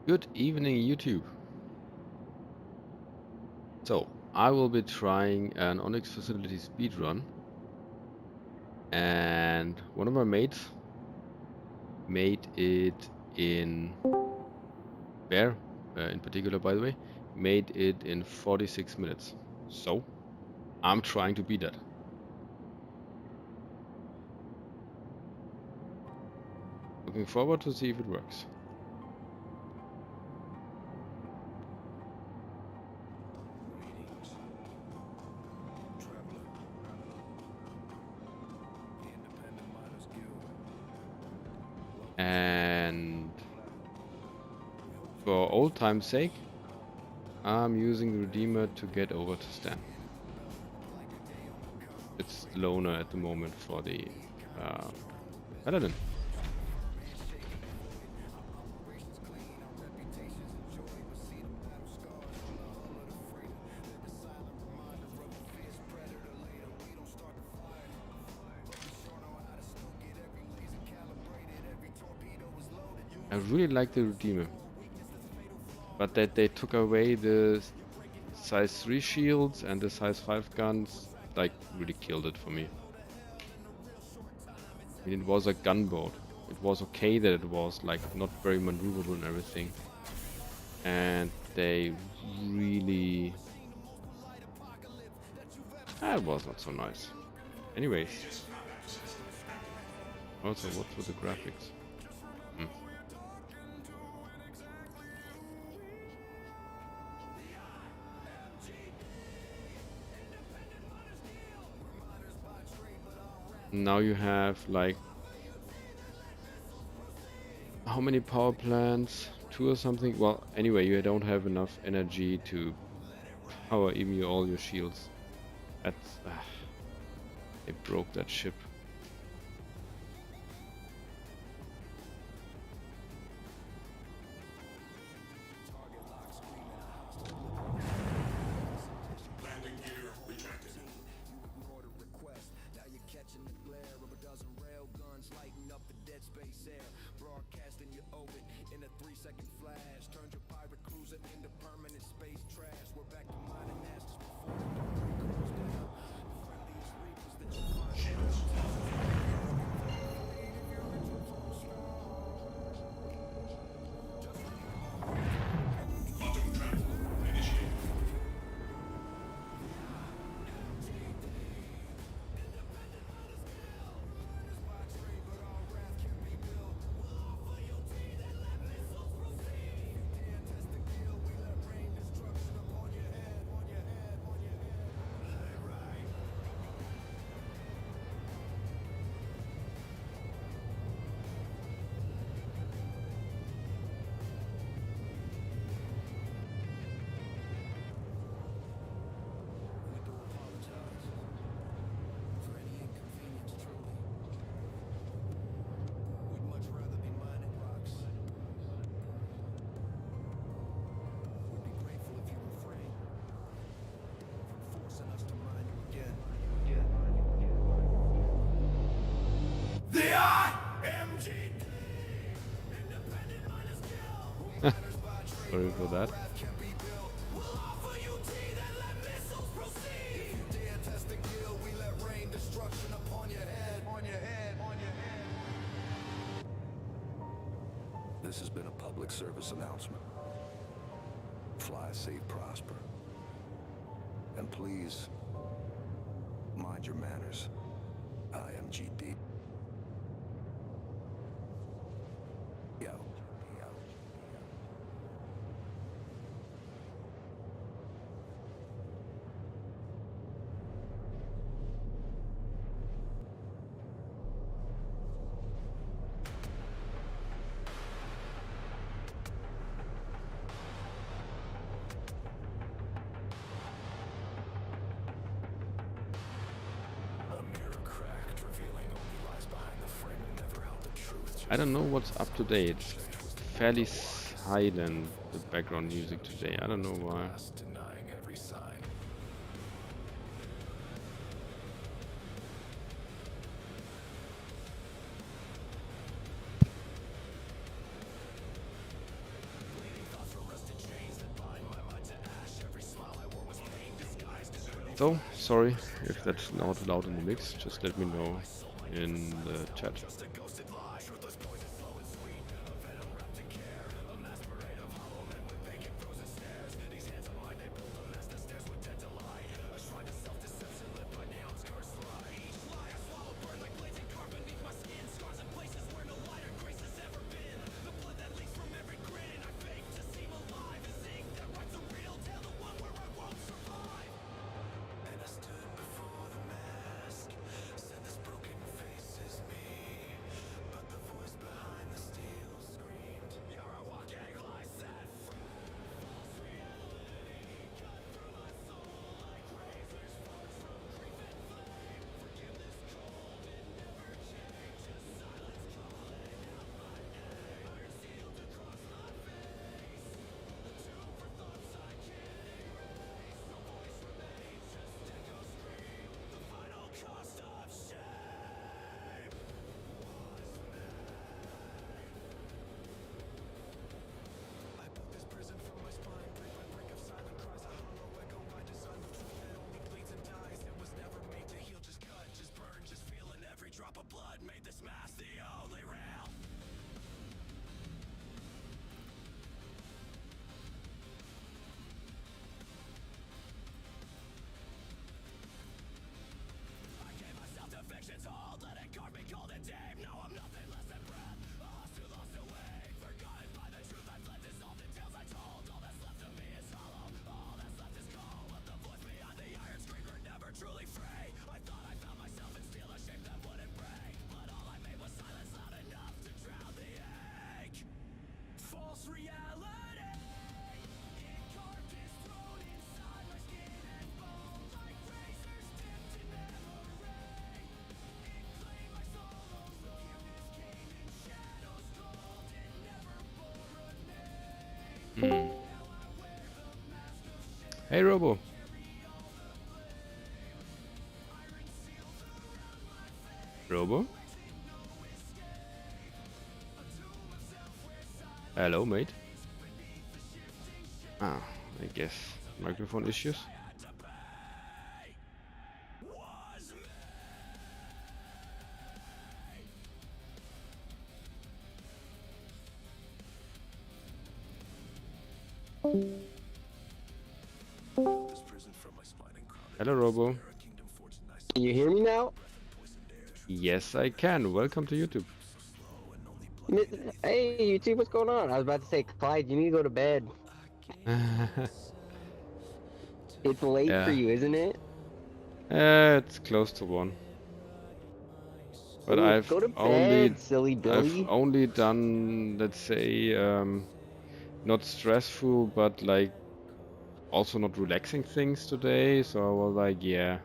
Good evening, YouTube. So, I will be trying an Onyx Facility Speed Run, and one of my mates made it in Bear, in particular, by the way, made it in 46 minutes. So, I'm trying to beat that. Looking forward to see if it works. And for old time's sake, I'm using the Redeemer to get over to Stan. It's loner at the moment for the Paladin. I really like the Redeemer, but that they took away the size 3 shields and the size 5 guns, like, really killed it for me. I mean, it was a gunboat. It was okay that it was, like, not very maneuverable and everything. And they really... That was not so nice. Anyways. Also, what were the graphics? Now you have, like, how many power plants? 2 or something? Well, anyway, you don't have enough energy to power even all your shields. That's... they broke that ship. Sorry for that. This has been a public service announcement. Fly safe, prosper. And please, mind your manners. IMGd. Yo. I don't know what's up to date. It's fairly silent, the background music today. I don't know why. So, sorry if that's not allowed in the mix, just let me know in the chat. Hey Robo. Robo? Hello, mate. Ah, I guess microphone issues. Hello, Robo. Can you hear me now? Yes, I can. Welcome to YouTube. Hey, YouTube, what's going on? I was about to say, Clyde, you need to go to bed. It's late for Yeah, you, isn't it? it's close to 1. But Ooh, I've go to only bed, silly Billy. done, let's say, not stressful, but like also not relaxing things today. So I was like, yeah,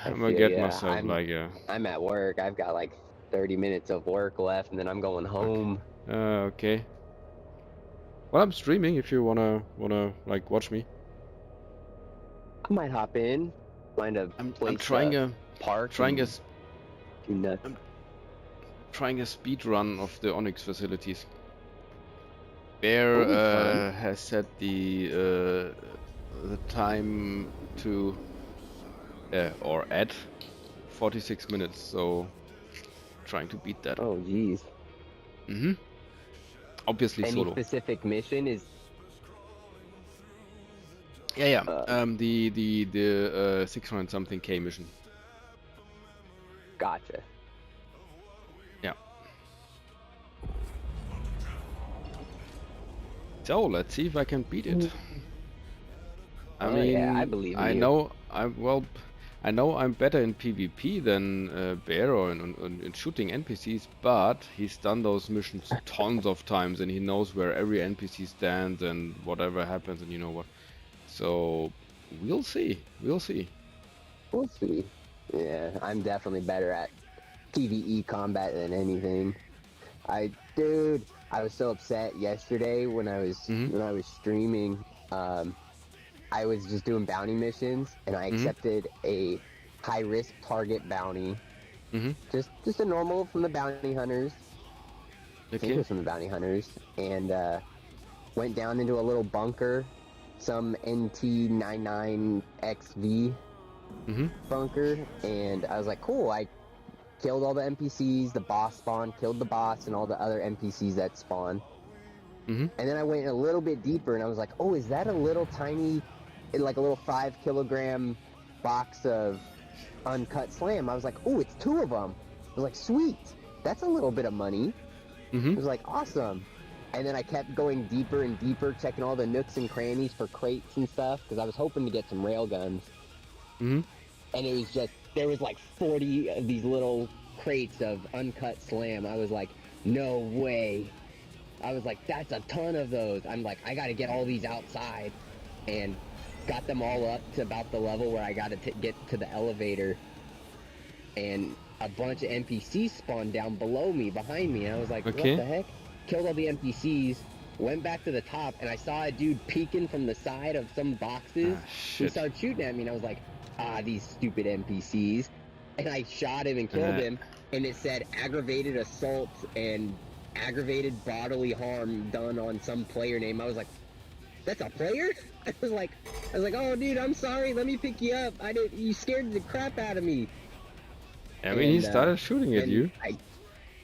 I I'm gonna feel get ya. myself like a. I'm at work. I've got like 30 minutes of work left, and then I'm going Okay. home. Okay. Well, I'm streaming if you wanna like watch me. I might hop in, find a I'm place trying to a park trying a and do nuts. I'm trying a speed run of the Onyx facilities. Bear Oh, fun. has set the time to or at 46 minutes, so trying to beat that. Oh, geez. Obviously Any solo. specific mission is... Yeah. Uh, The 600 something K mission. Gotcha. Yeah. So let's see if I can beat it. I mean, yeah, I believe in I you. know I know I'm better in PvP than Bear or in shooting NPCs, but he's done those missions tons of times and he knows where every NPC stands and whatever happens and you know what. So we'll see. We'll see. We'll see. Yeah, I'm definitely better at PvE combat than anything. Dude, I was so upset yesterday when I was streaming. I was just doing bounty missions, and I accepted a high risk target bounty. Just a normal from the bounty hunters. I think it Okay. was from the bounty hunters, and went down into a little bunker some NT99XV bunker, and I was like, cool. I killed all the NPCs, the boss spawned, killed the boss, and all the other NPCs that spawn. And then I went a little bit deeper, and I was like, oh, is that a little tiny, like a little 5 kilogram box of uncut slam? I was like, oh, it's 2 of them. I was like, sweet, that's a little bit of money. I was like, awesome. And then I kept going deeper and deeper, checking all the nooks and crannies for crates and stuff, because I was hoping to get some railguns. And it was just, there was like 40 of these little crates of uncut slam. I was like, no way. I was like, that's a ton of those. I'm like, I gotta get all these outside. And got them all up to about the level where I gotta get to the elevator. And a bunch of NPCs spawned down below me, behind me. And I was like, what the heck? Killed all the NPCs, went back to the top, and I saw a dude peeking from the side of some boxes. He started shooting at me, and I was like, these stupid NPCs. And I shot him and killed him, and it said aggravated assault and aggravated bodily harm done on some player name. I was like, that's a player? I was like, oh dude, I'm sorry, let me pick you up. You scared the crap out of me. I mean, he started shooting at you.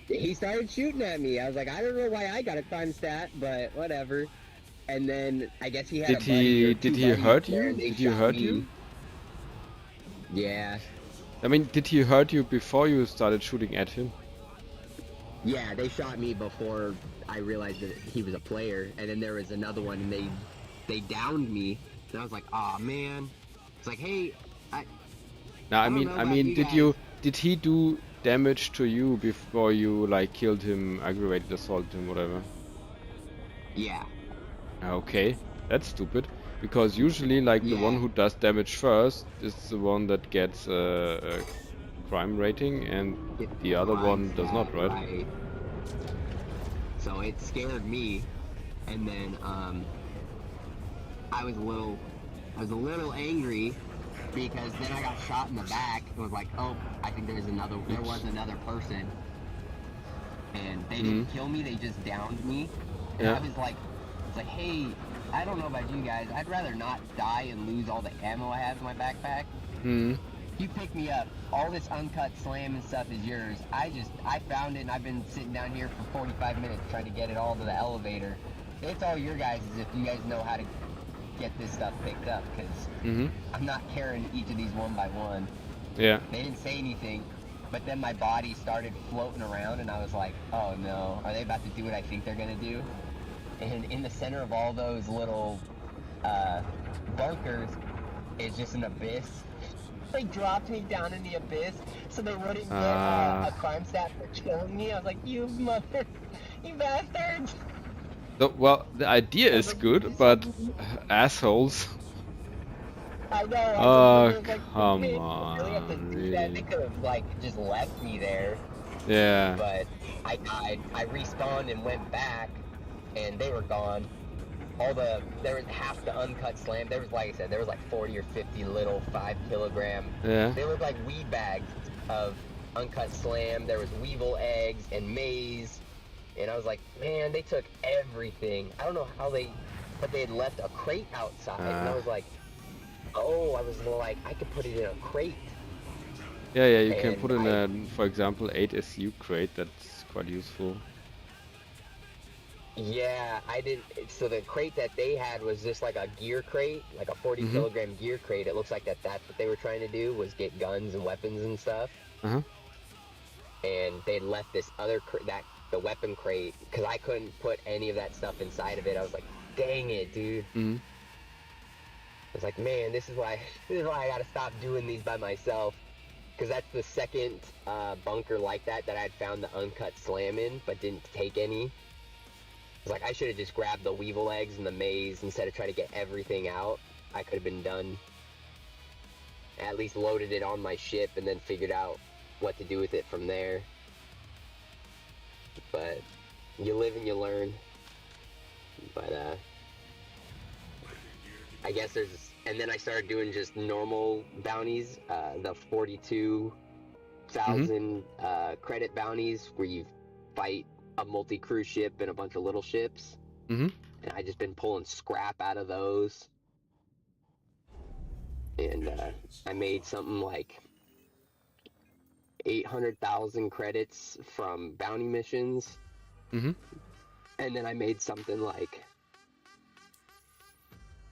He started shooting at me. I was like, I don't know why I got a crime stat, but whatever. And then I guess he had Did he hurt you? Did he hurt you? Yeah. I mean, did he hurt you before you started shooting at him? Yeah, they shot me before I realized that he was a player, and then there was another one, and they downed me, and I was like, aw, man. It's like, hey, I mean, did he do damage to you before you like killed him, aggravated assault him, whatever? Yeah. Okay, that's stupid. Because usually, like, the one who does damage first is the one that gets a crime rating, and the other one does not, right? So it scared me, and then I was a little angry, because then I got shot in the back. It was like, oh, I think there was another person, and they didn't kill me, they just downed me. And I was like, hey, I don't know about you guys, I'd rather not die and lose all the ammo I have in my backpack. You pick me up, all this uncut slam and stuff is yours. I found it, and I've been sitting down here for 45 minutes trying to get it all to the elevator. It's all your guys' if you guys know how to get this stuff picked up, because I'm not carrying each of these one by one. Yeah. They didn't say anything, but then my body started floating around, and I was like, oh no, are they about to do what I think they're gonna do? And in the center of all those little bunkers is just an abyss. They dropped me down in the abyss so they wouldn't get a crime stat for killing me. I was like, you bastards! Well, the idea is good, but assholes. I know. Oh, come on. Really? They could have like just left me there. Yeah. But I died. I respawned and went back, and they were gone. There was half the uncut slam. There was, like I said, there was like 40 or 50 little 5 kilogram. Yeah. They looked like weed bags of uncut slam. There was weevil eggs and maize. And I was like, man, they took everything. I don't know how but they had left a crate outside. And I was like, oh, I could put it in a crate. Yeah, you can put in a, for example, 8SU crate. That's quite useful. Yeah, I didn't. So the crate that they had was just like a gear crate, like a 40 kilogram gear crate. It looks like that's what they were trying to do, was get guns and weapons and stuff. And they left this other the weapon crate, because I couldn't put any of that stuff inside of it. I was like, dang it, dude. I was like, man, this is why I gotta stop doing these by myself, because that's the second bunker like that I'd found the uncut slam in, but didn't take any. I was like, I should have just grabbed the weevil eggs and the maize instead of trying to get everything out. I could have been done. At least loaded it on my ship and then figured out what to do with it from there. But you live and you learn. But I guess and then I started doing just normal bounties, the 42,000 credit bounties, where you fight a multi-cruise ship and a bunch of little ships. And I just been pulling scrap out of those. and I made something like 800,000 credits from bounty missions, Mm-hmm. and then I made something like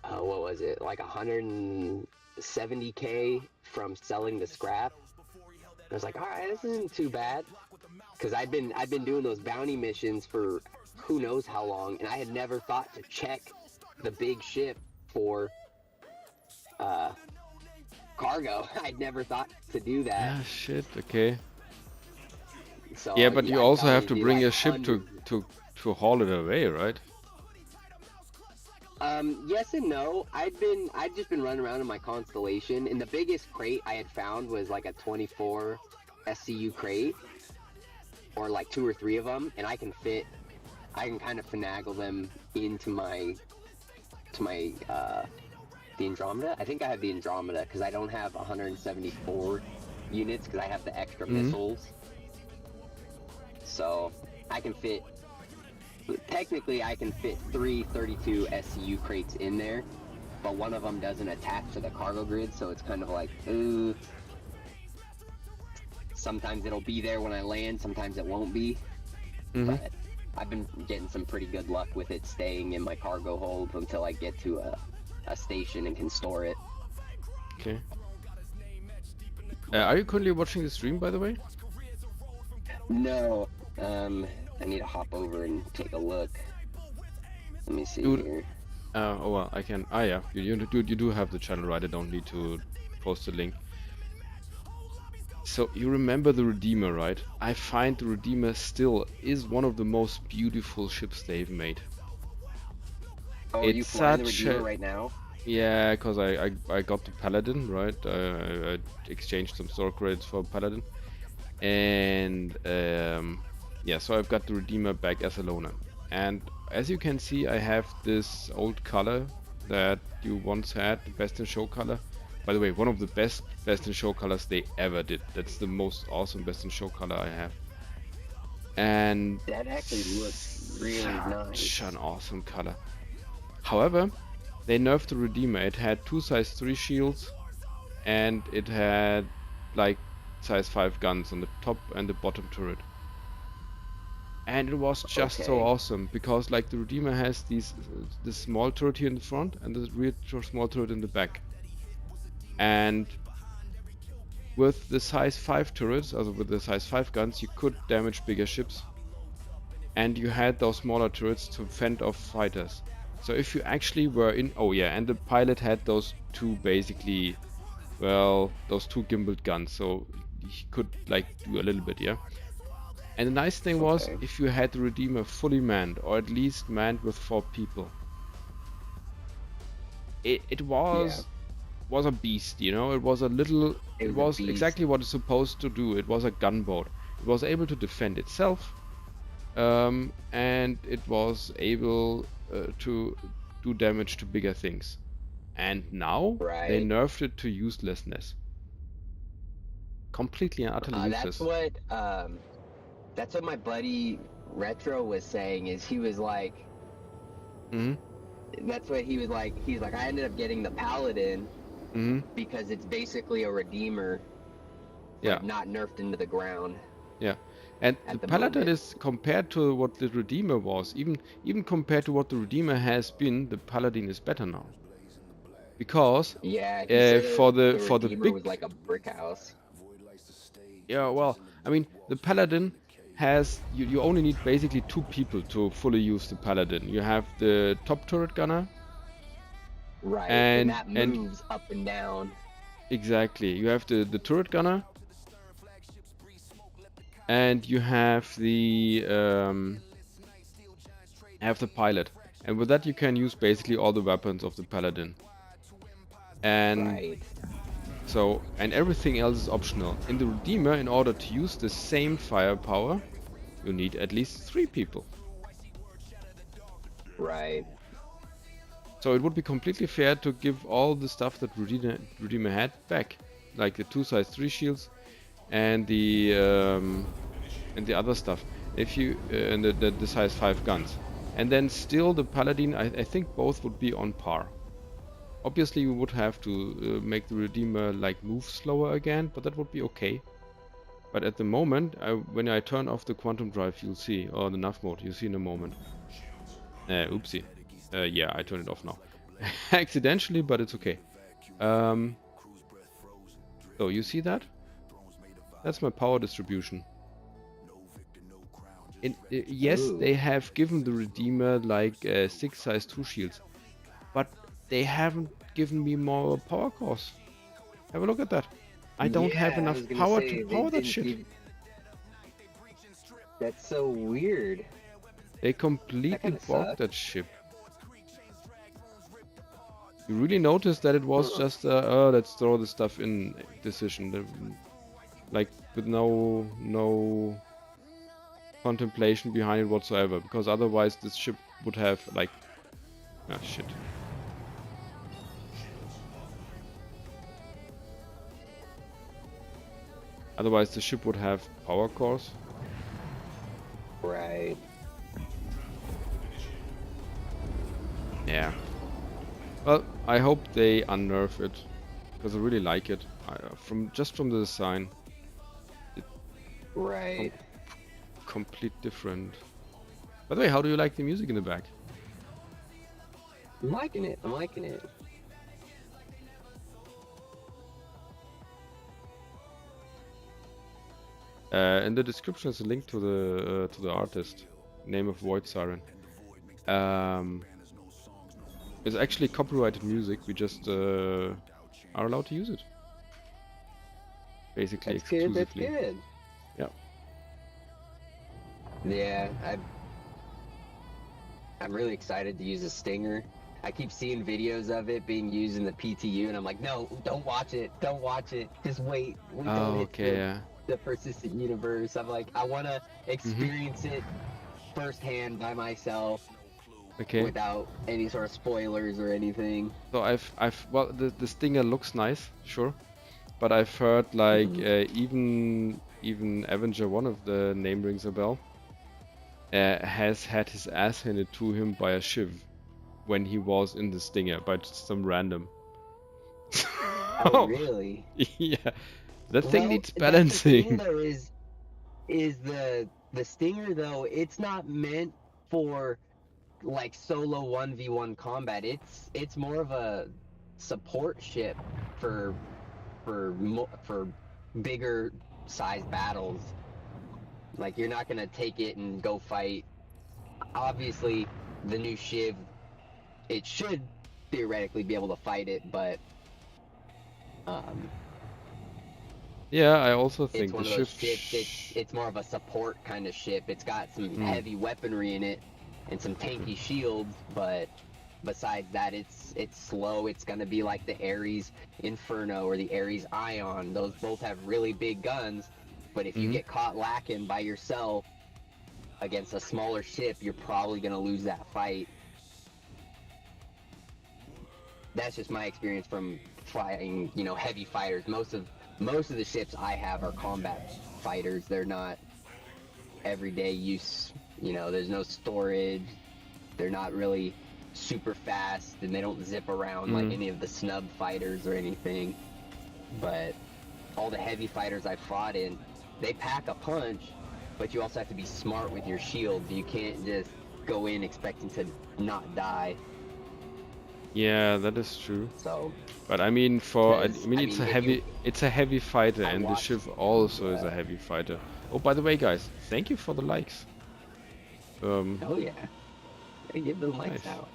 what was it, like 170K from selling the scrap. I was like, all right, this isn't too bad, because I'd been doing those bounty missions for who knows how long, and I had never thought to check the big ship for cargo. I'd never thought to do that. Ah, shit. Okay. So Yeah, but you I'd also have probably to be bring like your ship to 100. haul it away, right? Yes and no. I'd just been running around in my Constellation, and the biggest crate I had found was like a 24 SCU crate, or like 2 or 3 of them, and I can kind of finagle them into the Andromeda. I think I have the Andromeda because I don't have 174 units because I have the extra missiles. So I can fit. Technically, I can fit 3 32 SCU crates in there, but one of them doesn't attach to the cargo grid, so it's kind of like, ooh. Sometimes it'll be there when I land, sometimes it won't be. But I've been getting some pretty good luck with it staying in my cargo hold until I get to a station and can store it. Okay. Are you currently watching the stream, by the way? No, I need to hop over and take a look. Let me see here. Oh well, I can. Ah, yeah. You do have the channel, right? I don't need to post the link. So you remember the Redeemer, right? I find the Redeemer still is one of the most beautiful ships they've made. Oh, It's you flying the such Redeemer a... right now? Yeah, because I got the Paladin, right? I exchanged some store credits for Paladin. And yeah, so I've got the Redeemer back as a loner. And as you can see, I have this old color that you once had, the best in show color. By the way, one of the best in show colors they ever did. That's the most awesome best in show color I have. And that actually looks really nice. Such an awesome color. However, they nerfed the Redeemer. It had 2 size 3 shields, and it had like size 5 guns on the top and the bottom turret. And it was just so awesome because like the Redeemer has this small turret here in the front and the rear small turret in the back. And with the size 5 turrets, also with the size 5 guns, you could damage bigger ships. And you had those smaller turrets to fend off fighters. So if you actually were in... Oh yeah, and the pilot had those 2 basically... Well, those 2 gimbaled guns, so he could like do a little bit, yeah? And the nice thing was, if you had the Redeemer fully manned, or at least manned with 4 people, it was a beast, you know? It was a little... It was exactly what it's supposed to do. It was a gunboat. It was able to defend itself, and it was able to do damage to bigger things. And now they nerfed it to uselessness. Completely and utterly useless. That's what my buddy Retro was saying. Is he was like, that's what he was like. He's like, I ended up getting the Paladin because it's basically a Redeemer, but not nerfed into the ground. Yeah, and the Paladin is, compared to what the Redeemer was, even compared to what the Redeemer has been, the Paladin is better now. Because for the big was like a brick house. Yeah, well, I mean, the Paladin has... You only need basically 2 people to fully use the Paladin. You have the top turret gunner. Right, and that moves up and down. Exactly. You have the turret gunner. And you have the pilot. And with that you can use basically all the weapons of the Paladin. And so, and everything else is optional. In the Redeemer, in order to use the same firepower, you need at least 3 people. Right. So it would be completely fair to give all the stuff that Redeemer had back, like the 2 size 3 shields and the other stuff. If you and the size 5 guns, and then still the Paladin, I think both would be on par. Obviously, we would have to make the Redeemer like move slower again, but that would be okay. But at the moment, when I turn off the quantum drive, you'll see, or the nav mode, you'll see in a moment. Oopsie. Yeah, I turn it off now. Accidentally, but it's okay. So you see that? That's my power distribution. Yes, Ooh. they have given the Redeemer like 6 size 2 shields, but they haven't given me more power cores. Have a look at that. I don't have Yeah, I enough was gonna power say, to they power that didn't shit. give- That's so weird. They That completely kinda broke sucks. that ship. You really noticed that it was just let's throw the stuff in decision, like with no contemplation behind it whatsoever, because otherwise this ship would have like shit. Otherwise the ship would have power cores. Right. Yeah. Well, I hope they unnerf it, because I really like it. From the design, Right. complete different. By the way, how do you like the music in the back? I'm liking it. I'm liking it. In the description is a link to the artist, name of Void Siren. It's actually copyrighted music. We just are allowed to use it, basically That's good. That's exclusively. good. Yeah. Yeah, I'm really excited to use a stinger. I keep seeing videos of it being used in the PTU, and I'm like, no, don't watch it. Don't watch it. Just wait. We Oh, don't hit okay. Yeah. the persistent universe. I'm like, I want to experience it firsthand by myself, Okay. without any sort of spoilers or anything. So well, the stinger looks nice, sure, but I've heard like even Avenger, one of the name rings a bell, has had his ass handed to him by a shiv when he was in the stinger by just some random. Oh, really? Yeah, that thing Well, needs that's the thing, balancing. though, is the stinger, though, it's not meant for like solo 1v1 combat. It's more of a support ship for for bigger size battles. Like, you're not gonna take it and go fight. Obviously, the new Shiv, it should theoretically be able to fight it, but Yeah, I also it's think one the of those shift. ships. It's more of a support kind of ship. It's got some heavy weaponry in it and some tanky shields, but besides that, it's slow. It's gonna be like the Ares Inferno or the Ares Ion. Those both have really big guns, but if you get caught lacking by yourself against a smaller ship, you're probably gonna lose that fight. That's just my experience from fighting, heavy fighters. Most of the ships I have are combat fighters. They're not everyday use. There's no storage. They're not really super fast, and they don't zip around like any of the snub fighters or anything. But all the heavy fighters I fought in, they pack a punch, but you also have to be smart with your shields. You can't just go in expecting to not die. Yeah, that is true. So, But I mean, it's a heavy fighter, and the watched- Shiv also is a heavy fighter. Oh, by the way, guys, thank you for the likes. oh yeah, give the lights Nice. out.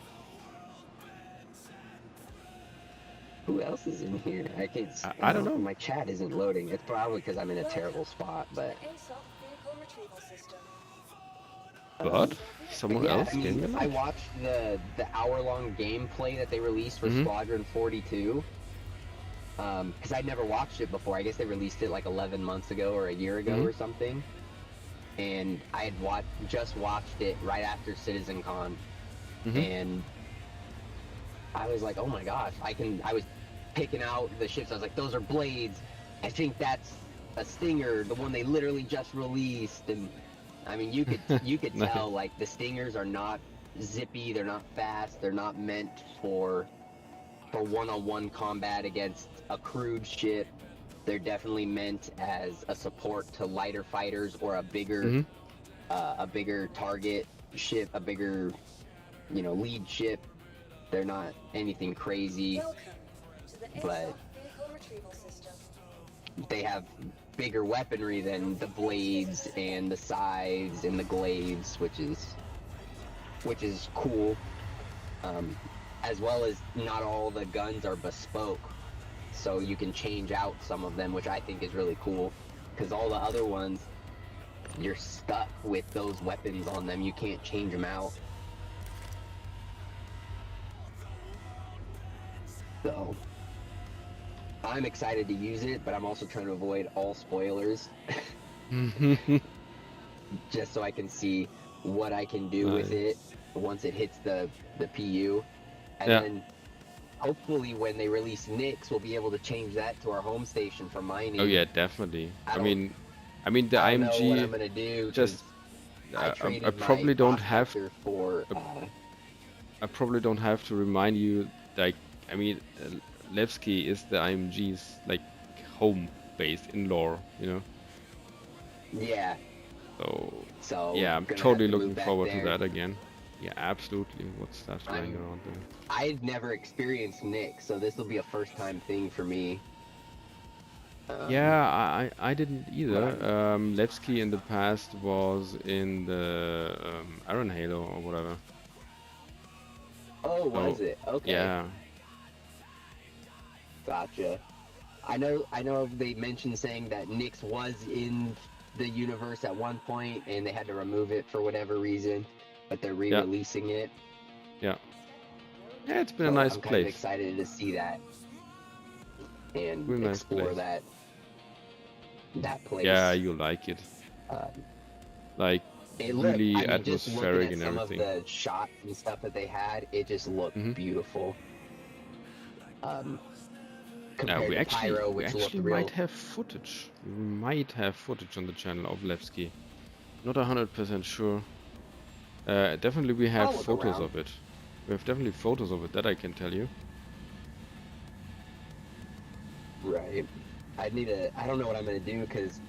Who else is in here? I can't. I don't know. My chat isn't loading. It's probably because I'm in a terrible spot, but. But someone else gave me a I like. watched the hour-long gameplay that they released for Squadron 42. Because I'd never watched it before. I guess they released it like 11 months ago or a year ago or something. And I had just watched it right after CitizenCon, and I was like, oh my gosh, I was picking out the ships. I was like, those are blades. I think that's a Stinger, the one they literally just released. And I mean, you could Nice. tell, like, the Stingers are not zippy, they're not fast, they're not meant for for one-on-one combat against a crewed ship. They're definitely meant as a support to lighter fighters or a bigger target ship, a bigger, lead ship. They're not anything crazy, but they have bigger weaponry than the blades and the scythes and the glaives, which is cool. As well as not all the guns are bespoke, so you can change out some of them, which I think is really cool, because all the other ones, you're stuck with those weapons on them. You can't change them out. So I'm excited to use it, but I'm also trying to avoid all spoilers. Just so I can see what I can do with it once it hits the PU. And then hopefully when they release Nyx, we'll be able to change that to our home station for mining. Oh yeah, definitely. I mean the I don't know what I'm IMG gonna do. just I I probably don't have for I probably don't have to remind you, like, Levski is the IMG's like home base in lore, Yeah. So yeah, I'm totally looking forward to that again. Yeah, absolutely. What's that flying around there? I've never experienced Nyx, so this will be a first-time thing for me. Yeah, I didn't either. Levski in the past was in the Iron Halo or whatever. Oh, was it? Okay. Yeah. Gotcha. I know they mentioned saying that Nyx was in the universe at one point and they had to remove it for whatever reason, but they're re-releasing it. Yeah. Yeah, it's been a nice I'm place. kind of excited to see that and Really nice explore place. that place. Yeah, you like it. Like really atmospheric and some everything. Of the shots and stuff that they had, it just looked beautiful. Compared we to actually, Pyro, we which actually looked real. might have footage. We might have footage on the channel of Levski. Not 100% sure. Definitely we have photos of it. We have definitely photos of it, that I can tell you. Right. I don't know what I'm gonna do, because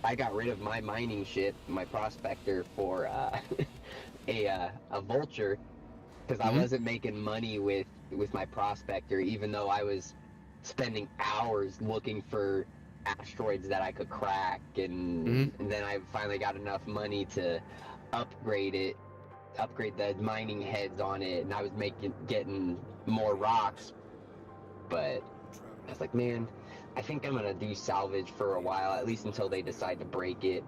I got rid of my mining ship, my prospector, for a vulture, because I wasn't making money with my prospector, even though I was spending hours looking for asteroids that I could crack, and then I finally got enough money to upgrade the mining heads on it, and I was getting more rocks. But I was like, man, I think I'm gonna do salvage for a while, at least until they decide to break it,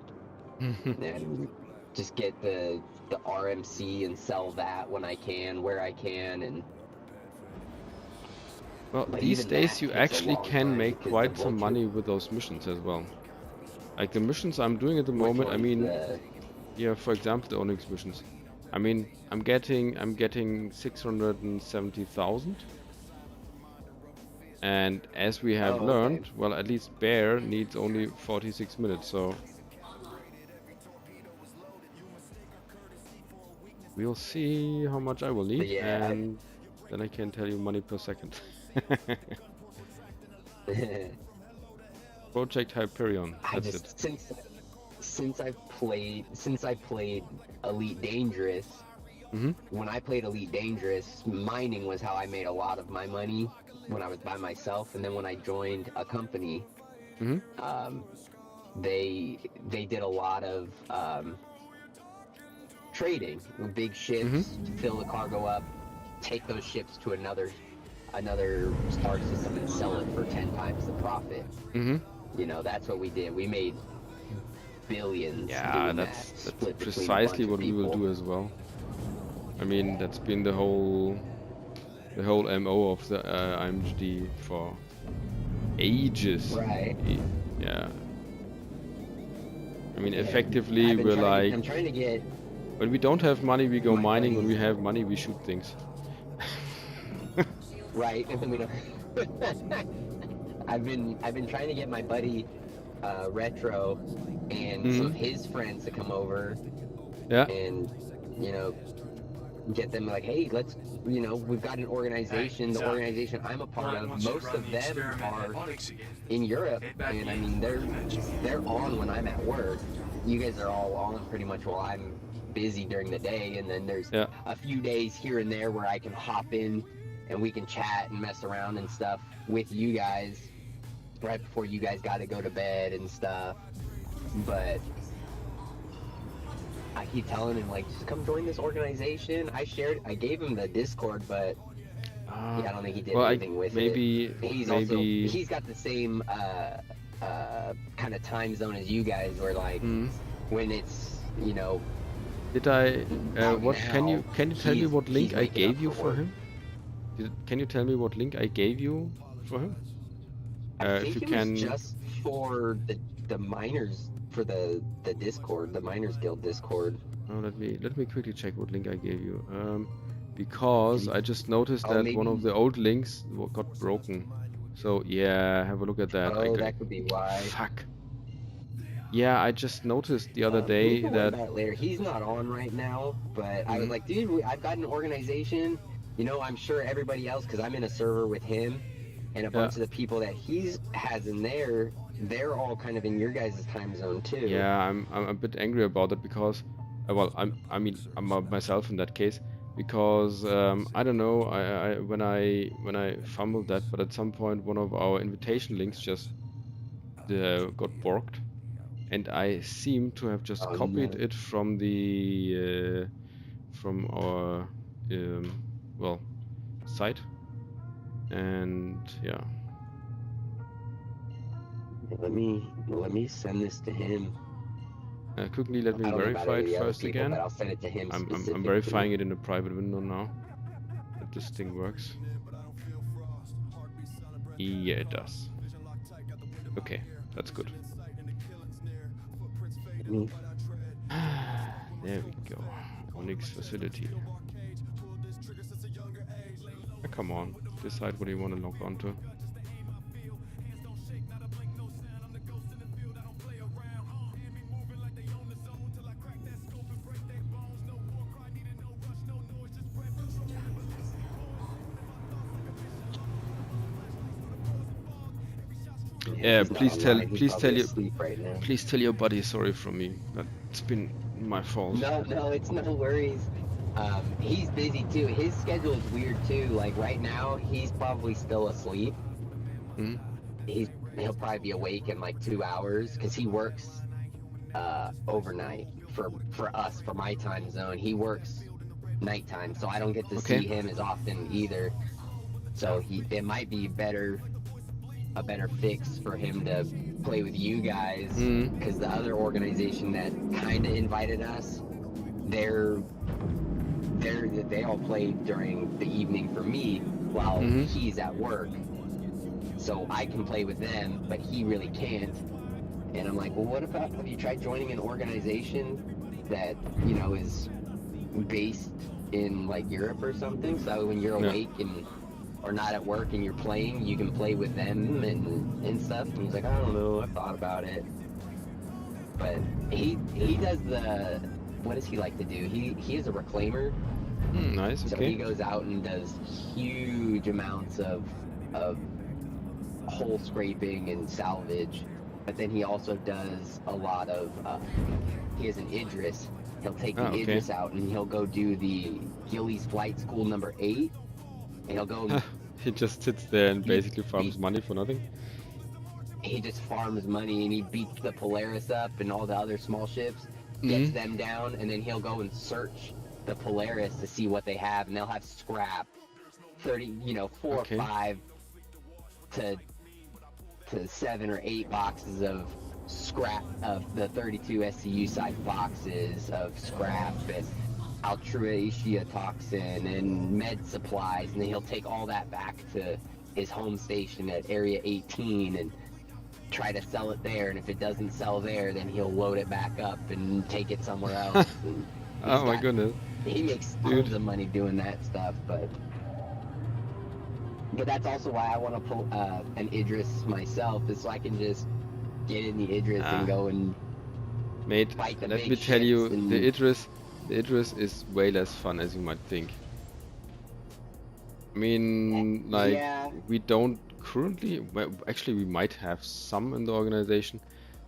and just get the RMC and sell that when I can, where I can. And well, these days you actually can make quite some money with those missions as well. Like the missions I'm doing at the moment, yeah, for example, the Onyx missions. I'm getting 670,000. And as we have learned, well, at least Bear needs only 46 minutes, so we'll see how much I will need, and then I can tell you money per second. Project Hyperion. That's it. Since I played Elite Dangerous, when I played Elite Dangerous, mining was how I made a lot of my money when I was by myself. And then when I joined a company, they did a lot of trading with big ships, fill the cargo up, take those ships to another star system and sell it for 10 times the profit. That's what we did. We made billions. Yeah, that's precisely what we will do as well. I mean, that's been the whole MO of the IMGd for ages. Right. Yeah. I mean, effectively, we're like, I'm trying to get. When we don't have money, we go mining. When we have money, we shoot things. Right, and then we don't. I've been trying to get my buddy Retro and some of his friends to come over. Yeah. And get them like, hey, let's, you know, we've got an organization. The organization I'm a part of, most of them are in Europe, and I mean they're on when I'm at work. You guys are all on pretty much while I'm busy during the day, and then there's a few days here and there where I can hop in and we can chat and mess around and stuff with you guys right before you guys got to go to bed and stuff. But I keep telling him, like, just come join this organization. I gave him the Discord, but I don't think he did anything with it. He's got the same kind of time zone as you guys, where like when it's, you know. Did I? What can you tell me what link I gave you for him? Can you tell me what link I gave you for him? I think it was just for the miners, for the Discord, the Miners Guild Discord. Oh, let me quickly check what link I gave you. Because I just noticed that one of the old links got broken. So yeah, have a look at that. Oh, that could be why. Fuck. Yeah, I just noticed the other day that later. He's not on right now, but I was like, dude, I've got an organization. You know, I'm sure everybody else, because I'm in a server with him, and a bunch of the people that he has in there, they're all kind of in your guys' time zone too. Yeah, I'm a bit angry about it because, well, I'm myself in that case, because I don't know, when I fumbled that, but at some point one of our invitation links just got borked, and I seem to have just copied it from the from our well, site, and yeah. Let me send this to him. Quickly, let me verify it first again. I'll send it to him. I'm verifying it in a private window now. That this thing works. Yeah, it does. Okay, that's good. There we go. Onyx Facility. Come on, decide what you want to log onto. Yeah, please tell your buddy sorry from me. It's been my fault. No, it's no worries. He's busy too. His schedule is weird too. Like right now, he's probably still asleep. He'll probably be awake in like 2 hours because he works overnight for us, for my time zone. He works nighttime, so I don't get to see him as often either. So it might be a better fix for him to play with you guys, because the other organization that kind of invited us, they all play during the evening for me while he's at work, so I can play with them, but he really can't. And I'm like, well, what about, have you tried joining an organization that, you know, is based in like Europe or something, so when you're awake and or not at work and you're playing, you can play with them and stuff. And he's like, I don't know, I've thought about it. But he does the, what does he like to do? He is a reclaimer. Nice, so he goes out and does huge amounts of hole scraping and salvage. But then he also does a lot of, he has an Idris. He'll take the Idris out and he'll go do the Gillies Flight School number 8. And he'll go. He just sits there and basically farms money for nothing. He just farms money and he beats the Polaris up and all the other small ships, gets them down, and then he'll go and search the Polaris to see what they have, and they'll have scrap, 4 or 5 to 7 or 8 boxes of scrap of the 32 SCU size boxes of scrap and Altruatia toxin and med supplies, and then he'll take all that back to his home station at Area 18 and try to sell it there, and if it doesn't sell there, then he'll load it back up and take it somewhere else. Oh my goodness. He makes tons of money doing that stuff, but that's also why I want to pull an Idris myself, is so I can just get in the Idris and go and mate, fight the let big me tell you, ships and the Idris the Idris is way less fun as you might think. I mean, like, Yeah. we don't currently, well, actually we might have some in the organization,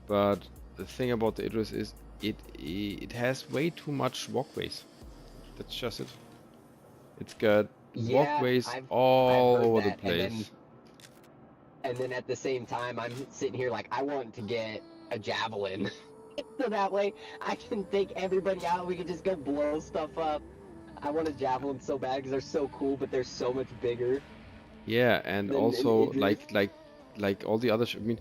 but the thing about the Idris is it has way too much walkways. That's just it. It's got Yeah, walkways I've all heard over the that, place. and then at the same time, I'm sitting here like I want to get a javelin, so that way I can take everybody out. We can just go blow stuff up. I want a javelin so bad because they're so cool, but they're so much bigger Yeah, and than an also Idris. like all the other I mean,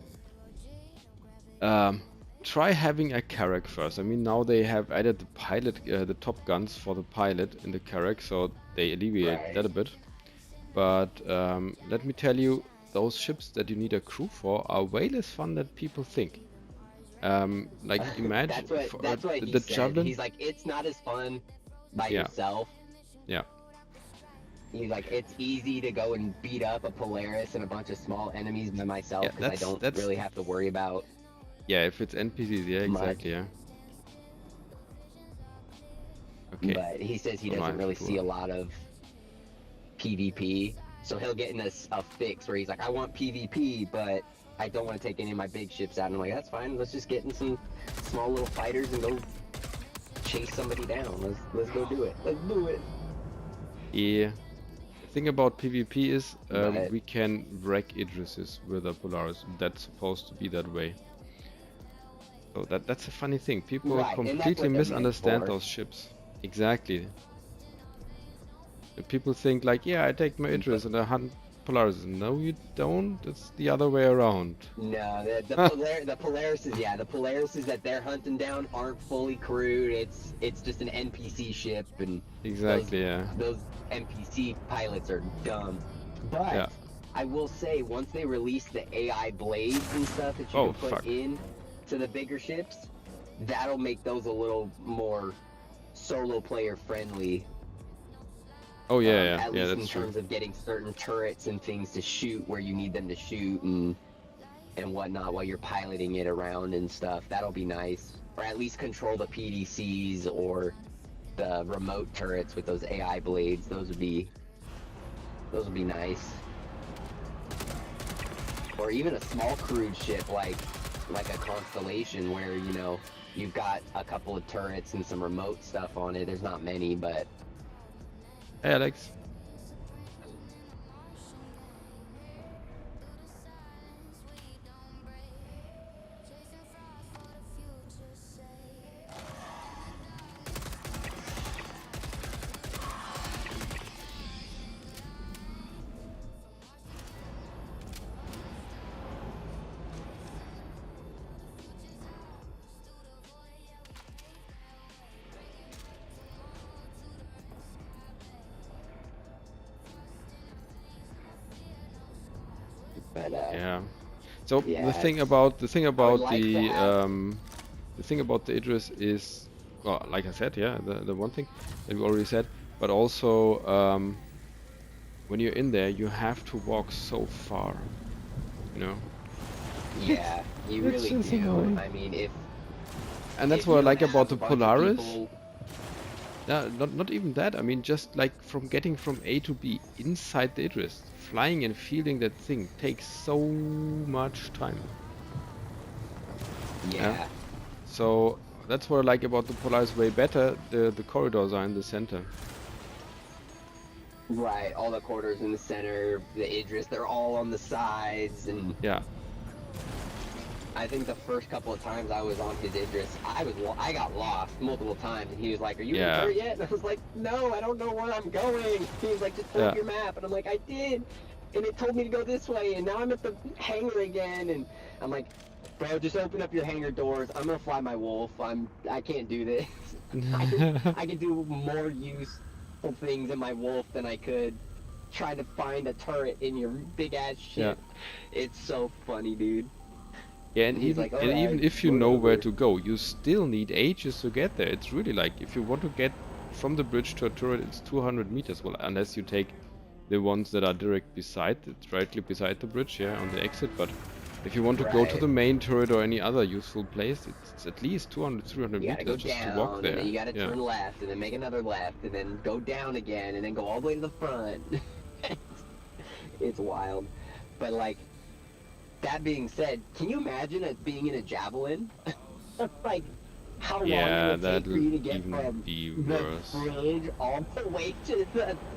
try having a Carrack first. I mean, now they have added the pilot, the top guns for the pilot in the Carrack, so they alleviate Right. that a bit. But let me tell you, those ships that you need a crew for are way less fun than people think. Like imagine That's what he the said. Javelin. He's like, it's not as fun by Yeah. yourself. Yeah. He's like, it's easy to go and beat up a Polaris and a bunch of small enemies by myself Yeah, because I don't that's really have to worry about. yeah. If it's NPCs, yeah, Much. exactly, yeah. Okay. But he says he So now I doesn't have really to, see a lot of PvP, so he'll get in a fix where he's like, I want PvP, but I don't want to take any of my big ships out. And I'm like, that's fine. Let's just get in some small little fighters and go chase somebody down. Let's go do it. Let's do it. Yeah. The thing about PvP is But- we can wreck Idrises with a Polaris. That's supposed to be that way. So that's a funny thing. People Right, and that's completely what they're meant misunderstand for. those ships. Exactly. And people think like, yeah, I take my Idris and I hunt Polaris. No, you don't. It's the other way around. No, the Polarises, yeah, the Polarises that they're hunting down aren't fully crewed. It's just an NPC ship, and Exactly, yeah. those NPC pilots are dumb. But Yeah. I will say, once they release the AI blades and stuff that you Oh, can put fuck. in to the bigger ships, that'll make those a little more solo player friendly. Oh yeah, At yeah, least in that's true. terms of getting certain turrets and things to shoot where you need them to shoot and whatnot while you're piloting it around and stuff. That'll be nice. Or at least control the PDCs or the remote turrets with those AI blades. Those would be nice. Or even a small crewed ship like a Constellation where, you know, you've got a couple of turrets and some remote stuff on it. There's not many, but Hey, Alex. Yeah. So Yeah, the thing it's- about like the thing about the Idris is, well, like I said, yeah, the one thing that we already said, but also when you're in there, you have to walk so far, you know. yeah, you it's really just do. annoying. I mean, if And that's if what I you like have about a the bunch of Polaris. people- Yeah, not even that. I mean, just like from getting from A to B inside the Idris, flying and fielding that thing takes so much time. yeah. So that's what I like about the Polaris way better. The corridors are in the center. Right, all the quarters in the center, the Idris, they're all on the sides, and Yeah, I think the first couple of times I was on his Idris, I got lost multiple times, and he was like, "Are you in Yeah. the turret yet?" And I was like, "No, I don't know where I'm going." He was like, "Just pull up Yeah. your map," and I'm like, "I did," and it told me to go this way, and now I'm at the hangar again, and I'm like, "Bro, just open up your hangar doors. I'm gonna fly my wolf. I can't do this. I can do more useful things in my wolf than I could trying to find a turret in your big ass ship." It's so funny, dude. yeah, and He's even like, and even "Alright, if you know where whatever." to go, you still need ages to get there. It's really like if you want to get from the bridge to a turret, it's 200 meters. Well, unless you take the ones that are directly directly beside the bridge, yeah, on the exit. But If you want to go to Right. the main turret or any other useful place, it's at least 200, 300 You gotta go meters just to down, walk and there. then you gotta Yeah. turn left, and then make another left, and then go down again, and then go all the way to the front. It's wild. But like, that being said, can you imagine it being in a javelin? Like, how long Yeah, it would take for that'll you to get even from be the worse. bridge all the way to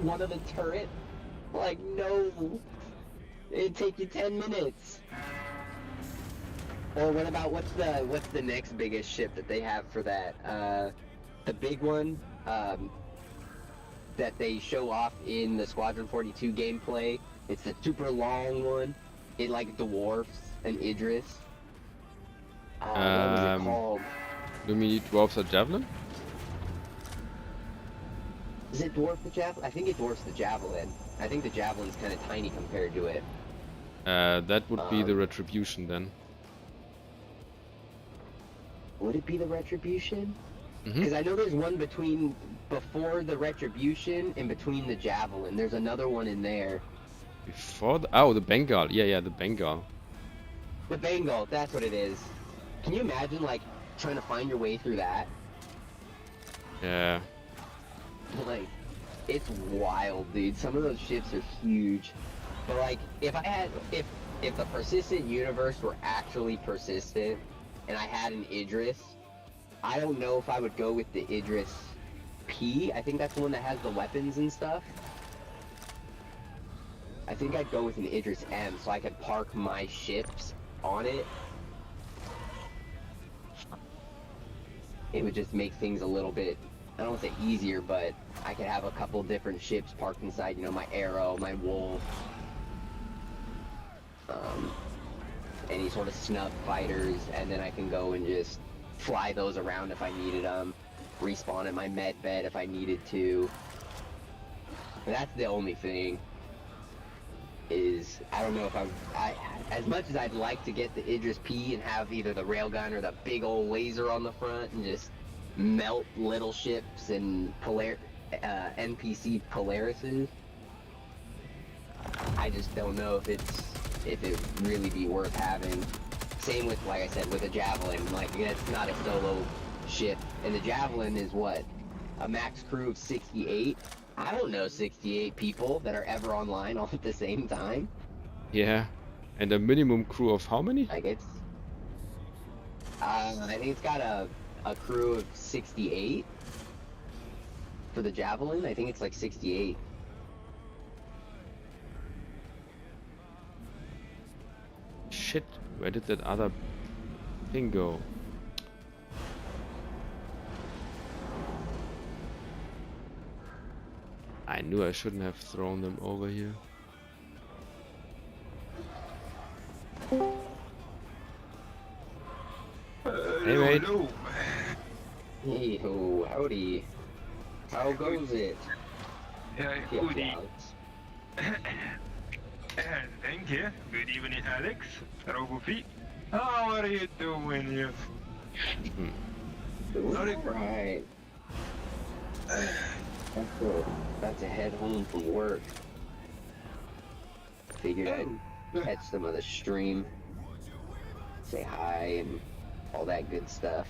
one of the turrets? Like, no. It'd take you 10 minutes. Or what about what's the next biggest ship that they have for that? The big one that they show off in the Squadron 42 gameplay. It's the super long one. It like dwarfs an Idris. What was it called? Do we need dwarfs a javelin? Does it dwarf the javelin? I think it dwarfs the javelin. I think the javelin's kind of tiny compared to it. That would be the retribution then. Would it be the retribution? Mhm. Because I know there's one before the retribution and between the javelin. There's another one in there. Before the Bengal. Yeah, the Bengal. The Bengal, that's what it is. Can you imagine like trying to find your way through that? Yeah. Like, it's wild, dude. Some of those ships are huge. But like, if the persistent universe were actually persistent, and I had an Idris, I don't know if I would go with the Idris P. I think that's the one that has the weapons and stuff. I think I'd go with an Idris M so I could park my ships on it. It would just make things a little bit, I don't want to say easier, but I could have a couple different ships parked inside, you know, my Arrow, my Wolf, any sort of snub fighters, and then I can go and just fly those around if I needed them, respawn at my med bed if I needed to. But that's the only thing. Is I don't know if I as much as I'd like to get the Idris P and have either the railgun or the big old laser on the front and just melt little ships and NPC Polarises, I just don't know if it really be worth having. Same with, like I said, with a Javelin. Like, it's not a solo ship, and the Javelin is what, a max crew of 68. I don't know 68 people that are ever online all at the same time. Yeah. And a minimum crew of how many? Like, it's... I think it's got a crew of 68. For the Javelin, I think it's like 68. Shit, where did that other thing go? I knew I shouldn't have thrown them over here. Hey mate. Hello. Hey ho, howdy. How goes it? Yeah, Yeah, good Alex. Thank you. Good evening, Alex. Robofi. How are you doing? You? Alright. About to head home from work. Figured I'd catch some of the stream. Say hi and all that good stuff.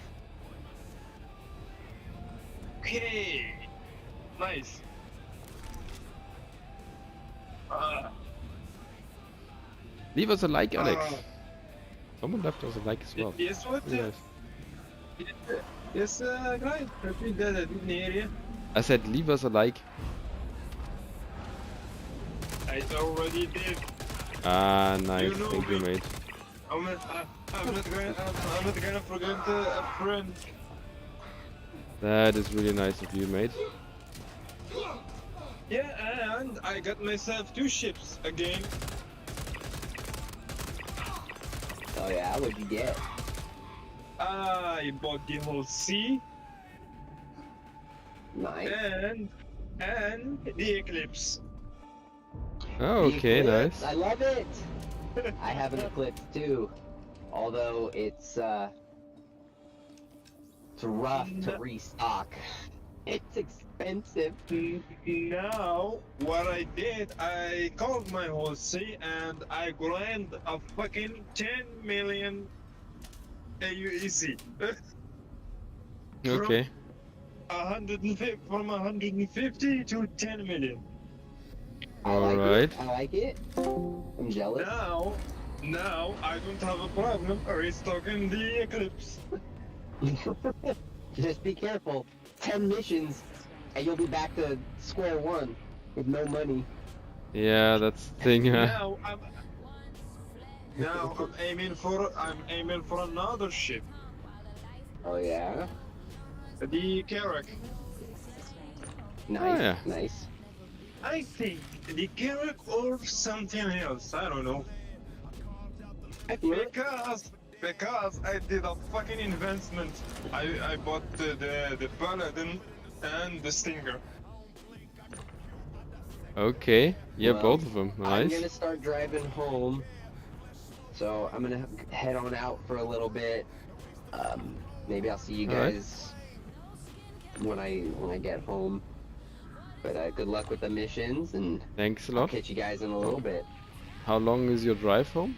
Okay. Nice. Leave us a like, Alex. Someone left us a like as well. Yes, what? Yes. Yes, guys. Repeat that. I didn't hear you. I said leave us a like. I already did. Ah, nice. You know Thank you, me. mate. I'm not gonna forget a friend. That is really nice of you, mate. Yeah, and I got myself 2 ships again. Oh yeah, what'd you get? I bought the whole sea Nice. and the Eclipse. Oh, The okay, Eclipse, nice. I love it! I have an Eclipse too. Although it's rough to restock. It's expensive. Now, what I did, I called my OC and I grind a fucking 10 million AUEC. Okay. 150 to 10 million. I like Alright. it. I like it. I'm jealous. Now I don't have a problem restocking the Eclipse. Just be careful. 10 missions, and you'll be back to square one with no money. Yeah, that's the thing. Now I'm aiming for another ship, Oh yeah. the Carrack. Nice. yeah. Nice. I think the Carrack or something else. I don't know. I feel it. Because I did a fucking investment. I bought the Paladin and the Stinger. Okay. Yeah, Well, both of them. I'm Nice. gonna start driving home, so I'm gonna head on out for a little bit. Maybe I'll see you Alright. guys when I get home. But good luck with the missions, and Thanks a I'll lot. catch you guys in a little bit. How long is your drive home?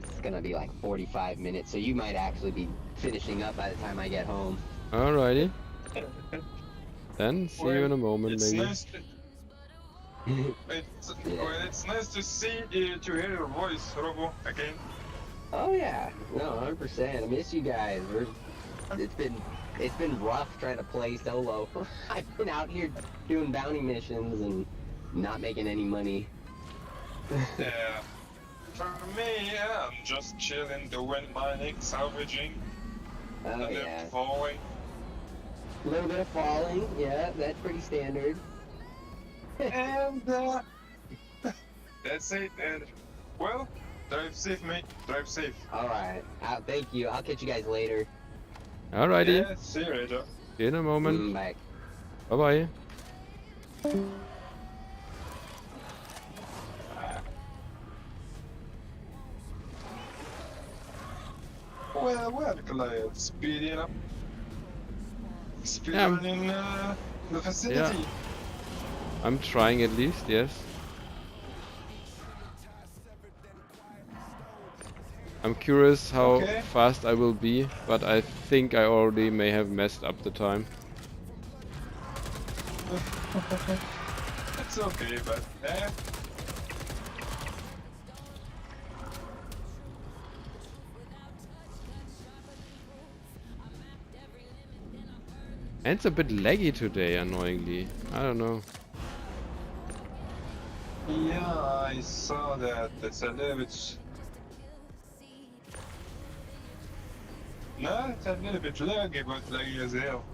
It's gonna be like 45 minutes, so you might actually be finishing up by the time I get home. Alrighty. Then see you in a moment, It's maybe. nice. It's nice to see to hear your voice, Robo, again. Oh yeah, no, 100%. I miss you guys. It's been rough trying to play solo. I've been out here doing bounty missions and not making any money. Yeah. For me, yeah, I'm just chilling, doing mining, salvaging, Oh and yeah, then falling. a little bit of falling. Yeah, that's pretty standard. And that's it. And well, drive safe, mate. Drive safe. All right, thank you. I'll catch you guys later. Alrighty. Yeah, see you later. See you in a moment. Bye. Bye bye. Well, glad speeding up. Speed Yeah, running the facility. I'm trying at least, yes. I'm curious how Okay. fast I will be, but I think I already may have messed up the time. It's okay, but And it's a bit laggy today, annoyingly. I don't know. yeah, I saw that. It's a little bit. No, it's a little bit laggy, but laggy as hell.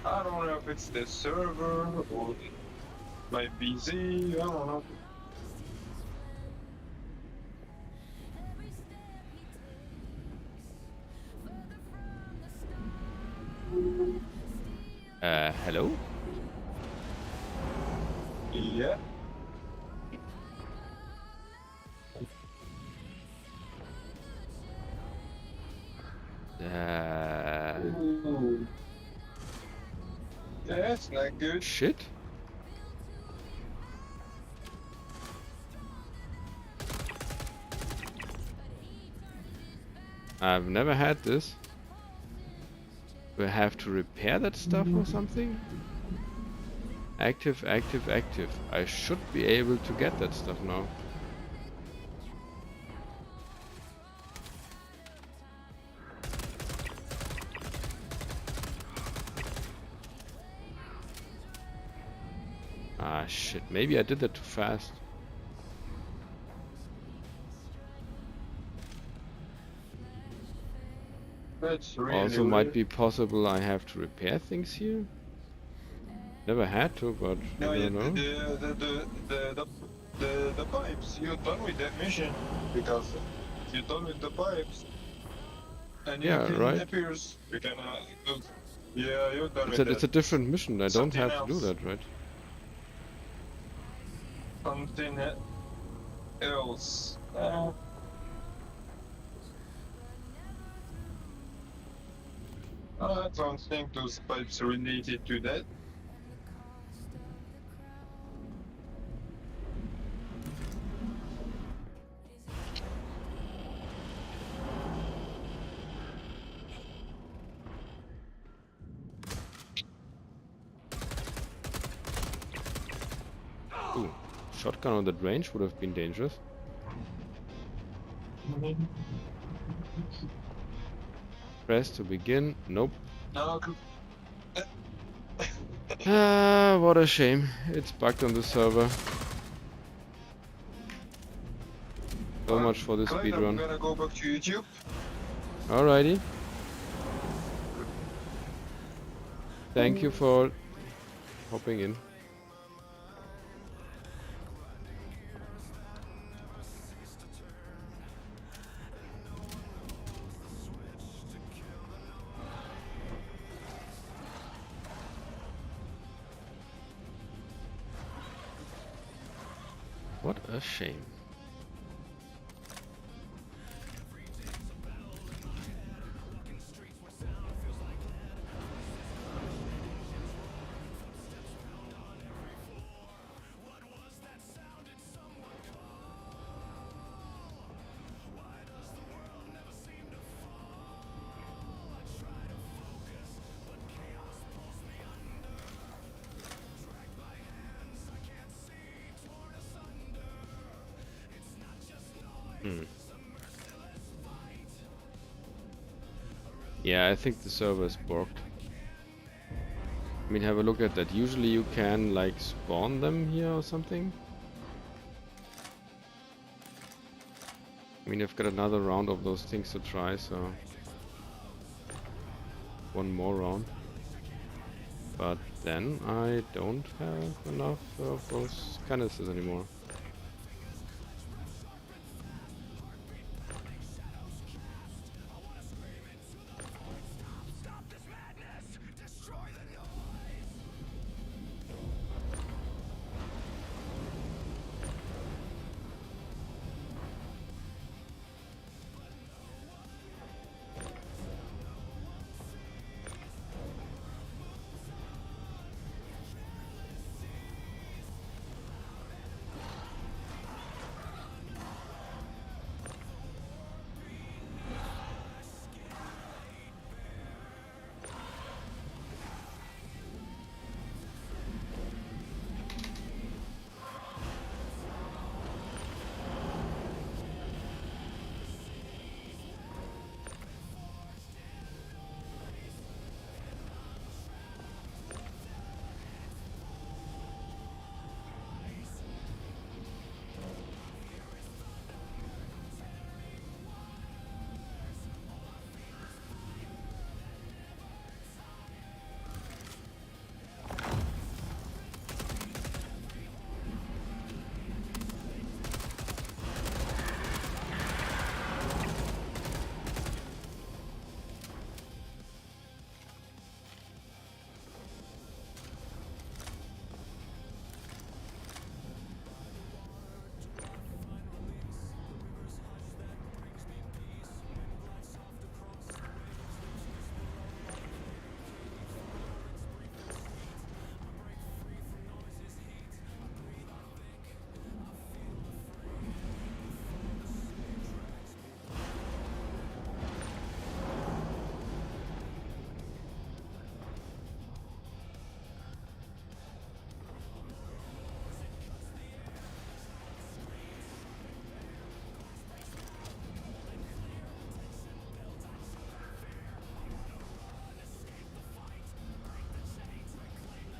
I don't know if it's the server or my PC. I don't know. Hello? Yeah. Ooh. Yeah, it's not good. Shit? I've never had this. Do I have to repair that stuff or something? Active, active, active. I should be able to get that stuff now. Ah shit, maybe I did that too fast. That's really Also might weird. be possible I have to repair things here. Never had to, but No, I yeah, don't know. the pipes. You're done with that mission because you're done with the pipes, and Yeah, you can right. appears. You can yeah, you're done It's with a that. different mission. I don't Something have to do else. that, right? Something else. I don't think those pipes are related to that. Ooh, shotgun on that range would have been dangerous. Press to begin. Nope. No, Ah, what a shame. It's bugged on the server. So much for the Clyde, speed I'm run. gonna go back to YouTube. Alrighty. Thank you for hopping in. What a shame. Yeah, I think the server is borked. I mean, have a look at that. Usually you can, like, spawn them here or something. I mean, I've got another round of those things to try, so... one more round. But then I don't have enough of those canisters anymore.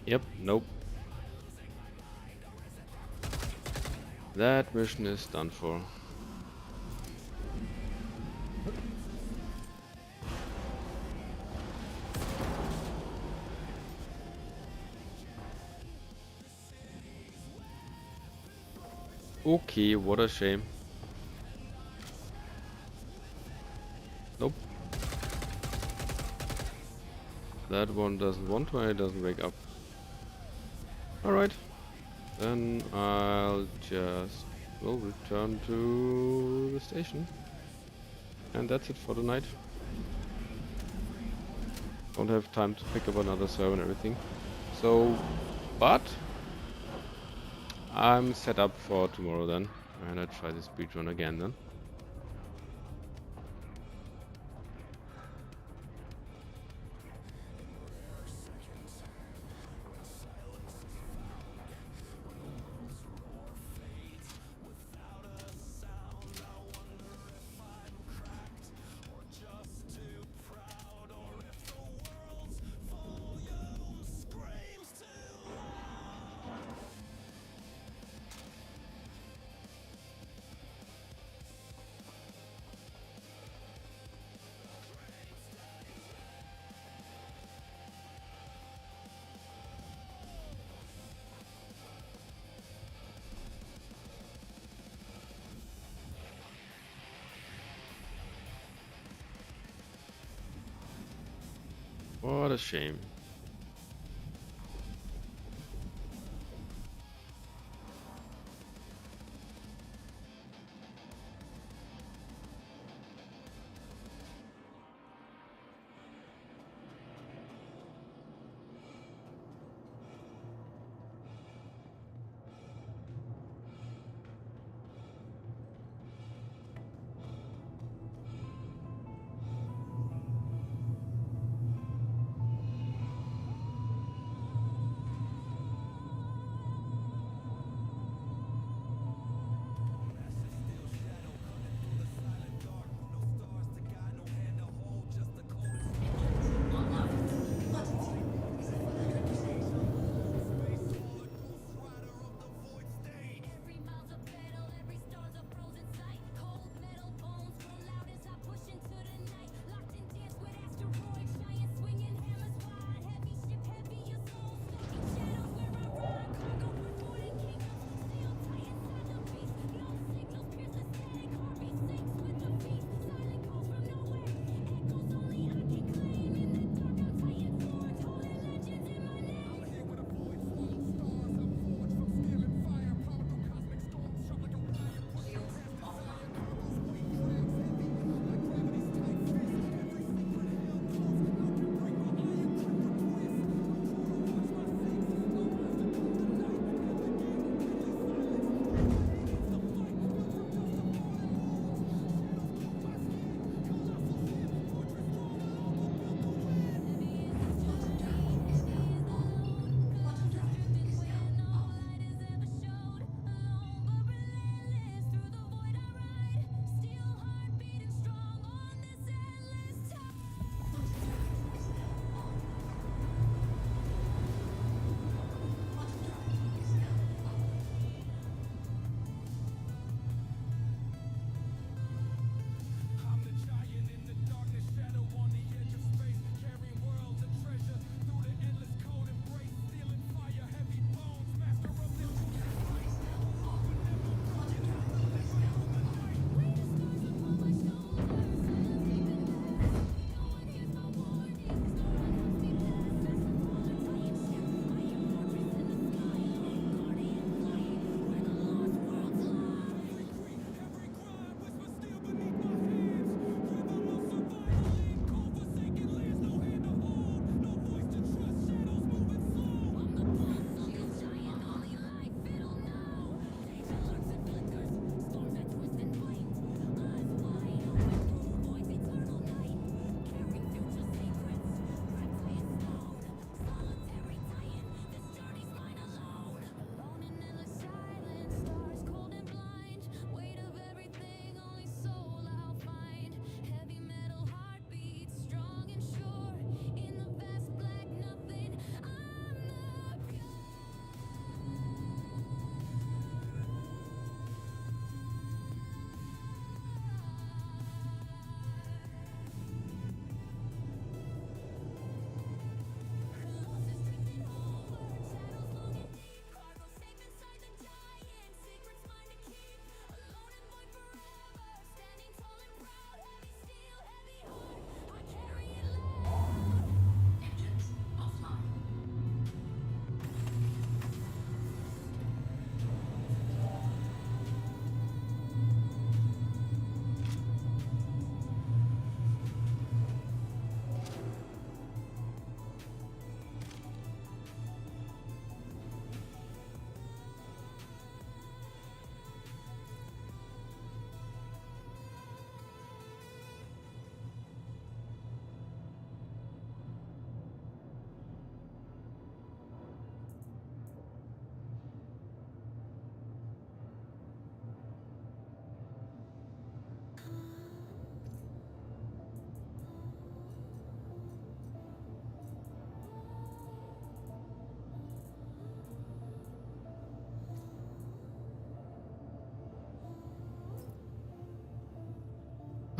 Yep, nope. That mission is done for. Okay, what a shame. Nope. That one doesn't want to and it doesn't wake up. Alright. Then I'll just will return to the station. And that's it for the night. Don't have time to pick up another server and everything. So, but I'm set up for tomorrow then, and I try the speed run again then. What a shame.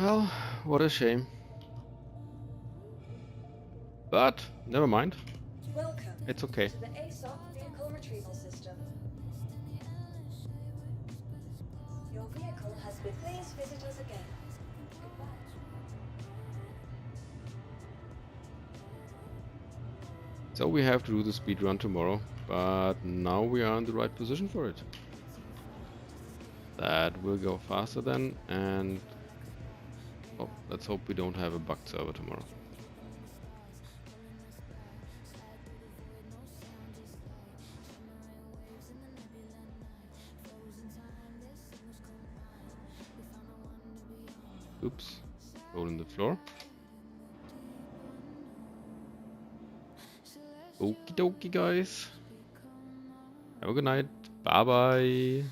Well, what a shame. But never mind. Welcome It's okay. to the ASOC vehicle retrieval system. Your vehicle has been. Please visit us again. Goodbye. So we have to do the speed run tomorrow, but now we are in the right position for it. That will go faster then, and oh, let's hope we don't have a bugged server tomorrow. Oops, hole in the floor. Okie dokie, guys. Have a good night. Bye bye.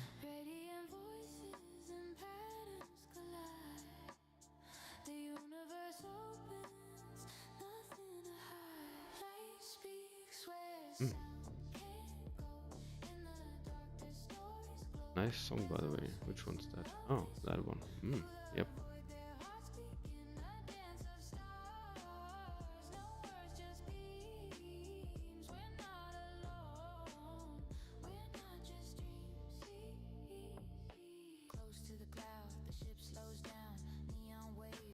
Nice song, by the way. Which one's that? Oh, that one. Yep.